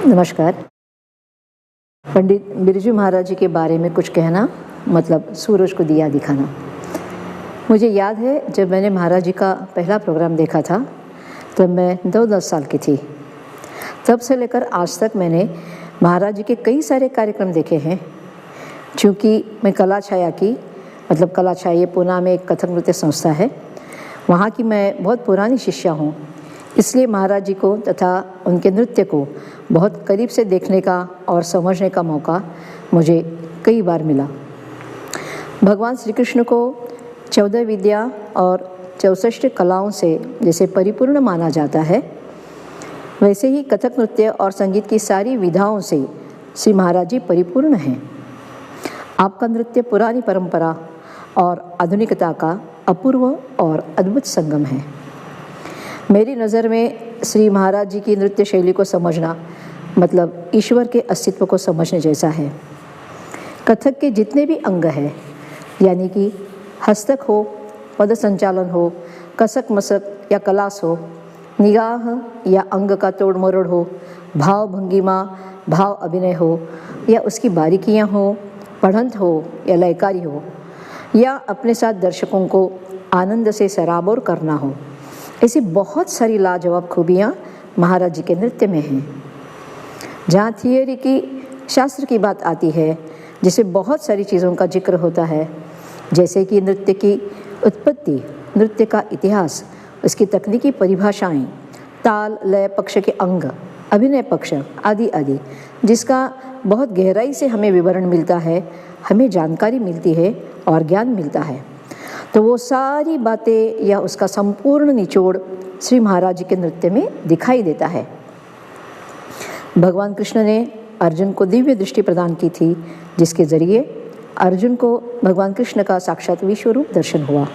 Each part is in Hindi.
नमस्कार। पंडित बिरजू महाराज जी के बारे में कुछ कहना मतलब सूरज को दिया दिखाना। मुझे याद है जब मैंने महाराज जी का पहला प्रोग्राम देखा था तब मैं 9-10 साल की थी। तब से लेकर आज तक मैंने महाराज जी के कई सारे कार्यक्रम देखे हैं। चूँकि मैं कला छाया की मतलब कला छाया पूना में एक कथक नृत्य संस्था है, वहाँ की मैं बहुत पुरानी शिष्या हूँ, इसलिए महाराज जी को तथा उनके नृत्य को बहुत करीब से देखने का और समझने का मौका मुझे कई बार मिला। भगवान श्री कृष्ण को 14 विद्या और 64 कलाओं से जैसे परिपूर्ण माना जाता है, वैसे ही कथक नृत्य और संगीत की सारी विधाओं से श्री महाराज जी परिपूर्ण हैं। आपका नृत्य पुरानी परंपरा और आधुनिकता का अपूर्व और अद्भुत संगम है। मेरी नज़र में श्री महाराज जी की नृत्य शैली को समझना मतलब ईश्वर के अस्तित्व को समझने जैसा है। कथक के जितने भी अंग हैं, यानी कि हस्तक हो, पद संचालन हो, कसक मसक या कलास हो, निगाह या अंग का तोड़ मरोड़ हो, भाव भंगिमा भाव अभिनय हो या उसकी बारीकियां हो, पढ़ंत हो या लयकारी हो, या अपने साथ दर्शकों को आनंद से सराबोर करना हो, ऐसी बहुत सारी लाजवाब खूबियाँ महाराज जी के नृत्य में हैं। जहाँ थियरी की शास्त्र की बात आती है, जिसे बहुत सारी चीज़ों का जिक्र होता है, जैसे कि नृत्य की उत्पत्ति, नृत्य का इतिहास, उसकी तकनीकी परिभाषाएं, ताल लय पक्ष के अंग, अभिनय पक्ष आदि आदि, जिसका बहुत गहराई से हमें विवरण मिलता है, हमें जानकारी मिलती है और ज्ञान मिलता है। तो वो सारी बातें या उसका संपूर्ण निचोड़ श्री महाराज जी के नृत्य में दिखाई देता है। भगवान कृष्ण ने अर्जुन को दिव्य दृष्टि प्रदान की थी, जिसके जरिए अर्जुन को भगवान कृष्ण का साक्षात विश्वरूप दर्शन हुआ।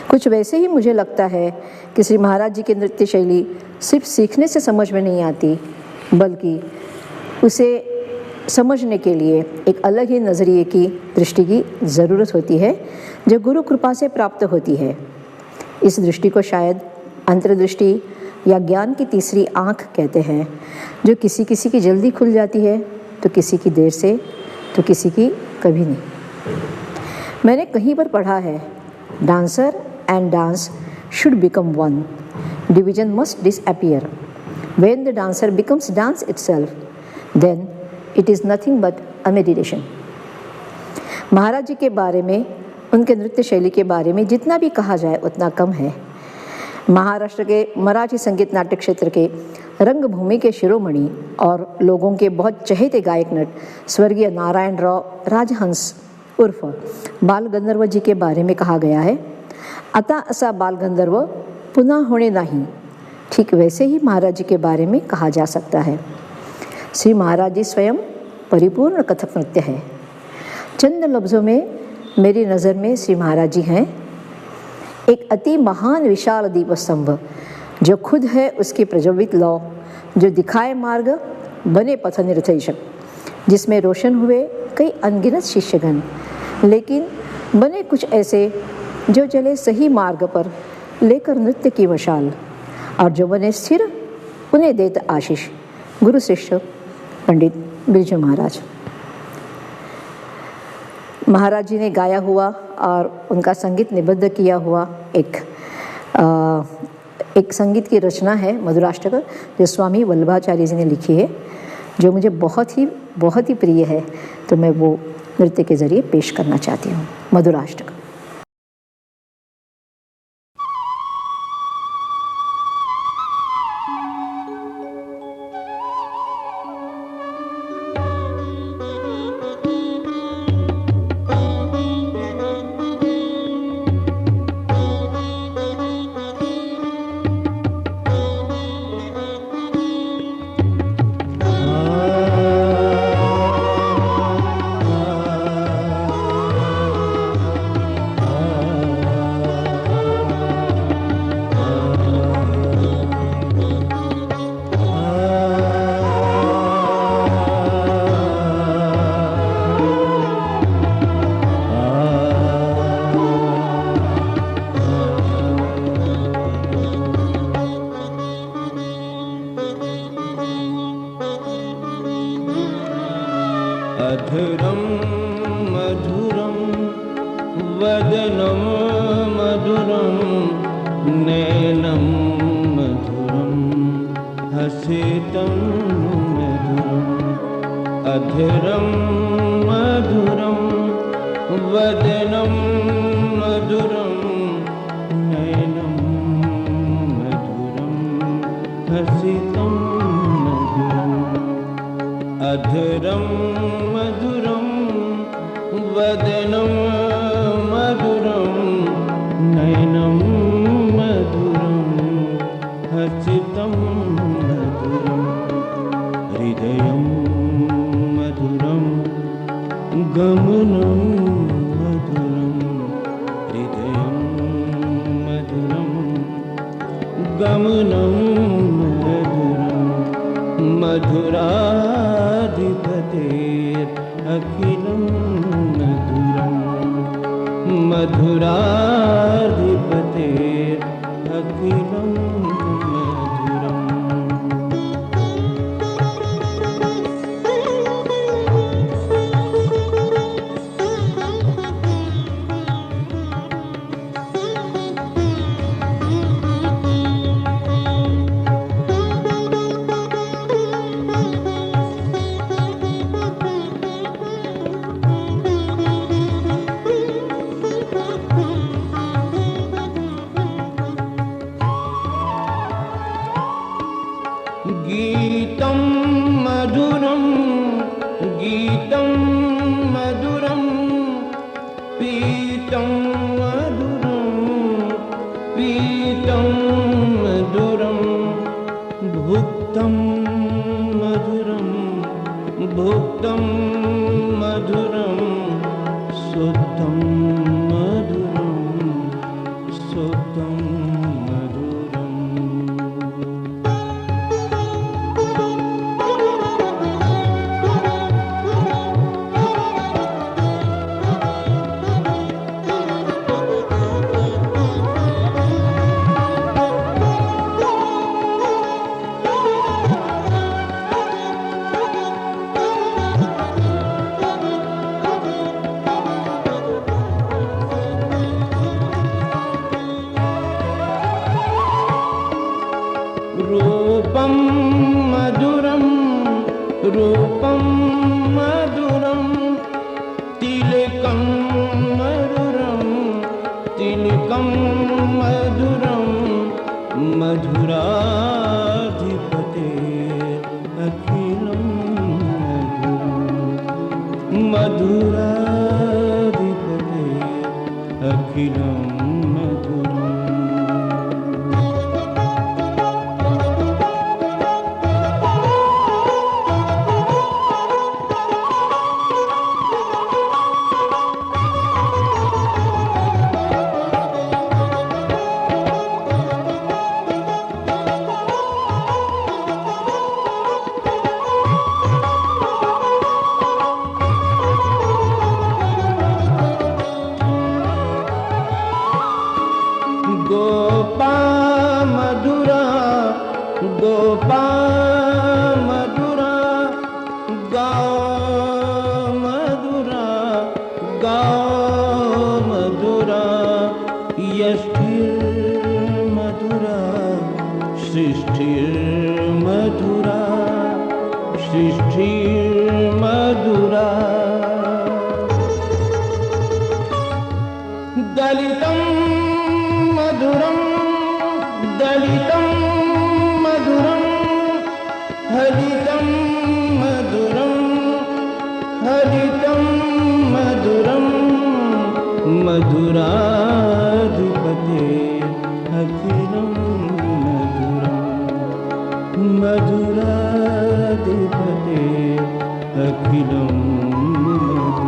कुछ वैसे ही मुझे लगता है कि श्री महाराज जी की नृत्य शैली सिर्फ सीखने से समझ में नहीं आती, बल्कि उसे समझने के लिए एक अलग ही नज़रिए की दृष्टि की ज़रूरत होती है, जो गुरु कृपा से प्राप्त होती है। इस दृष्टि को शायद अंतर्दृष्टि या ज्ञान की तीसरी आँख कहते हैं, जो किसी किसी की जल्दी खुल जाती है तो किसी की देर से, तो किसी की कभी नहीं। मैंने कहीं पर पढ़ा है, dancer and dance should become one, division must disappear. When the dancer becomes dance itself, then it is nothing but a meditation. Maharaj ji के बारे में, उनके नृत्य शैली के बारे में जितना भी कहा जाए उतना कम है। महाराष्ट्र के मराठी संगीत नाट्य क्षेत्र के रंगभूमि के शिरोमणि और लोगों के बहुत चहेते गायक नट स्वर्गीय नारायण राव राजहंस उर्फ बाल गंधर्व जी के बारे में कहा गया है, आता असा बाल गंधर्व पुनः होणे नाही। ठीक वैसे ही महाराज जी के बारे में कहा जा सकता है। श्री महाराज जी स्वयं परिपूर्ण कथक नृत्य है। चंद लफ्ज़ों में मेरी नज़र में श्री महाराज जी हैं एक अति महान विशाल दीप स्तंभ, जो खुद है उसकी प्रज्वलित लौ, जो दिखाए मार्ग बने पथ निर्देशक, जिसमें रोशन हुए कई अनगिनत शिष्यगण, लेकिन बने कुछ ऐसे जो चले सही मार्ग पर लेकर नृत्य की मशाल, और जो बने स्थिर उन्हें देत आशीष। गुरु शिष्य पंडित बिरजू महाराज। महाराज जी ने गाया हुआ और उनका संगीत निबद्ध किया हुआ एक संगीत की रचना है मधुराष्टक, जो स्वामी वल्लभाचार्य जी ने लिखी है, जो मुझे बहुत ही प्रिय है। तो मैं वो नृत्य के जरिए पेश करना चाहती हूँ। मधुराष्टक। अधुरं मधुरं वदनं मधुरं नयनं मधुरं हसितं मधुरम् अधुरं मधुरं वदनं मधुरं नयनं मधुरं हसितं मधुरम् अधुरं मधुरं वदनं मधुरं नयनं मधुरं हसितं मधुरम् हृदयं मधुरं गमनं मधुरं हृदयं मधुरं गमनं मधुरं मधुराधिपतेरखिलं मधुरं मधुराधिपतेरखिलं मधुरम् गीतं मधुरं गीतं मधुरं पीतं मधुरं पीतं मधुरं भुक्तं मधुरं भुक्तं मधुरं सुप्तं मधुरं सुप्तं मधुरम् रूपं मधुरं रूपं मधुरं तिलकं मधुरं तिलकं मधुरं मधुराधिपतेरखिलं मधुरं मधुराधिपतेरखिलं मधुरम् गोपा मधुरा गोपा मधुरा गाओ मधुरा गाओ मधुरा यष्टिर्मधुरा सृष्टिर्मधुरा सृष्टिर्मधुरा दलितं मधुरं दलितं मधुरं हरितं मधुरं हरितं मधुरं मधुराधिपतेरखिलं मधुरं मधुराधिपतेरखिलं मधुरम्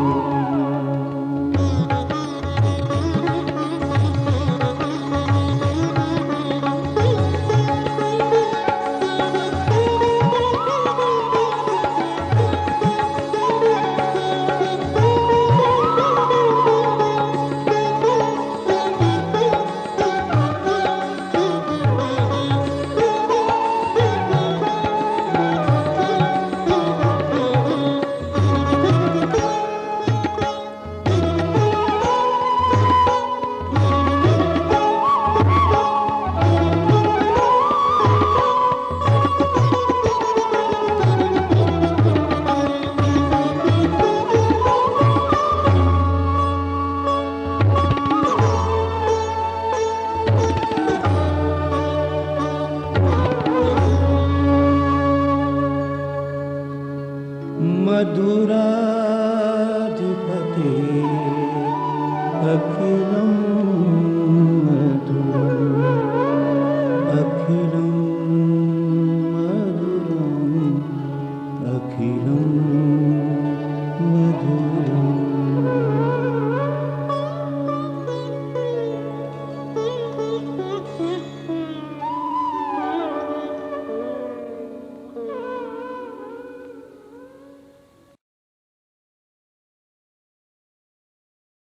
मधुरम्